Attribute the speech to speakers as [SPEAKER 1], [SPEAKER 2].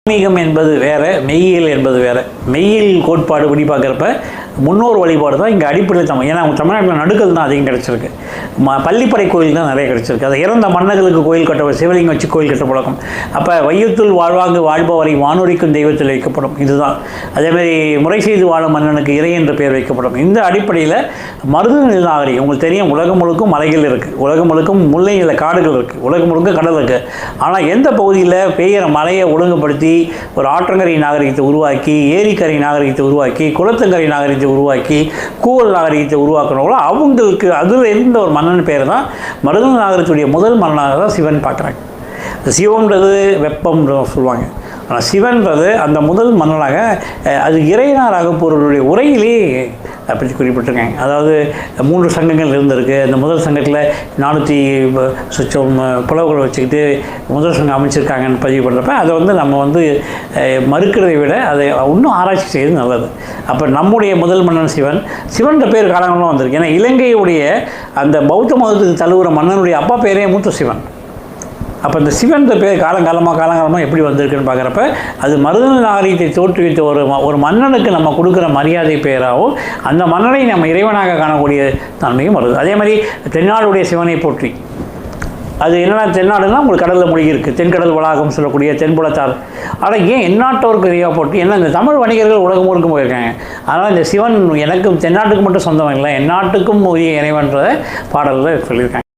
[SPEAKER 1] ஆன்மீகம் என்பது வேறு, மெய்யியல் என்பது வேறு. மெய்யியல் கோட்பாடு படி பார்க்குறப்ப முன்னோர் வழிபாடு தான் இங்கே அடிப்படையில் தமிழ். ஏன்னா தமிழ்நாட்டில் நடுக்கல் தான் அதிகம் கிடச்சிருக்கு. பள்ளிப்படை கோயில் தான் நிறைய கிடச்சிருக்கு. அதை இறந்த மன்னர்களுக்கு கோயில் கட்ட, சிவலிங்கம் வச்சு கோயில் கட்ட பழக்கம். அப்போ வையத்துள் வாழ்வாங்கு வாழ்பவரை வானொலிக்கும் தெய்வத்தில் வைக்கப்படும். இதுதான். அதேமாதிரி முறை செய்து வாழும் மன்னனுக்கு இறை என்ற பெயர் வைக்கப்படும். இந்த அடிப்படையில் மருதநில நாகரிகம் உங்களுக்கு தெரியும், உலகம் முழுக்கும் மலைகள் இருக்குது, உலகம் முழுக்கும் முல்லை நில காடுகள் இருக்குது, உலகம் முழுக்க கடல் இருக்குது. ஆனால் எந்த பகுதியில் பெய்கிற மலையை ஒழுங்குபடுத்தி ஒரு ஆற்றங்கரை நாகரிகத்தை உருவாக்கி, ஏரிக்கரை நாகரிகத்தை உருவாக்கி, குளத்தங்கரை நாகரிகத்தை உருவாக்கி, கூவல் நாகரிகத்தை உருவாக்குறவங்களோ அவங்களுக்கு அதில் இருந்த ஒரு மன்னன் பேர் தான் மருத நாகரிகத்துடைய முதல் மன்னனாக தான் சிவன் பார்க்குறாங்க. சிவன்றது வெப்பம்ன்ற சொல்லுவாங்க. ஆனால் சிவன்றது அந்த முதல் மன்னனாக, அது இறையனார் அகப்பொருளுடைய உரையிலே அப்படி குறிப்பிட்டிருக்காங்க. அதாவது 3 சங்கங்கள் இருந்திருக்கு. அந்த முதல் சங்கத்தில் 400 சுற்றம் புலவுகளை வச்சுக்கிட்டு முதல் சங்கம் அமைச்சிருக்காங்கன்னு பதிவு பண்ணுறப்ப அதை நம்ம மறுக்கிறதை விட அதை இன்னும் ஆராய்ச்சி செய்வது நல்லது. அப்போ நம்முடைய முதல் மன்னன் சிவன்ற பேர் காலங்களாக வந்திருக்கு. ஏன்னா இலங்கையுடைய அந்த பௌத்த மதத்துக்கு தழுவுற மன்னனுடைய அப்பா பேரே மூத்த சிவன். அப்போ இந்த சிவன்ற பேர் காலங்காலமாக எப்படி வந்திருக்குன்னு பார்க்குறப்ப அது மருத நாகரிகத்தை தோற்றுவித்த ஒரு மன்னனுக்கு நம்ம கொடுக்குற மரியாதை பெயராகவும் அந்த மன்னனை நம்ம இறைவனாக காணக்கூடிய தன்மையும் வருது. அதே மாதிரி தென்னாடுடைய சிவனை போற்றி, அது என்னென்னா தென்னாடுனா உங்களுக்கு கடலில் மூழ்கி இருக்குது, தென்கடல் வளாகம் சொல்லக்கூடிய தென்புலத்தார். ஆனால் ஏன் எந்நாட்டோருக்கு இறைவா போற்றி? ஏன்னா இந்த தமிழ் வணிகர்கள் உலகம் முழுக்கும் போயிருக்காங்க. அதனால் இந்த சிவன் எனக்கும் தென்னாட்டுக்கு மட்டும் சொந்தம் இல்லை, எந்நாட்டுக்கும் உரிய இறைவன்ற பாடலில் சொல்லியிருக்காங்க.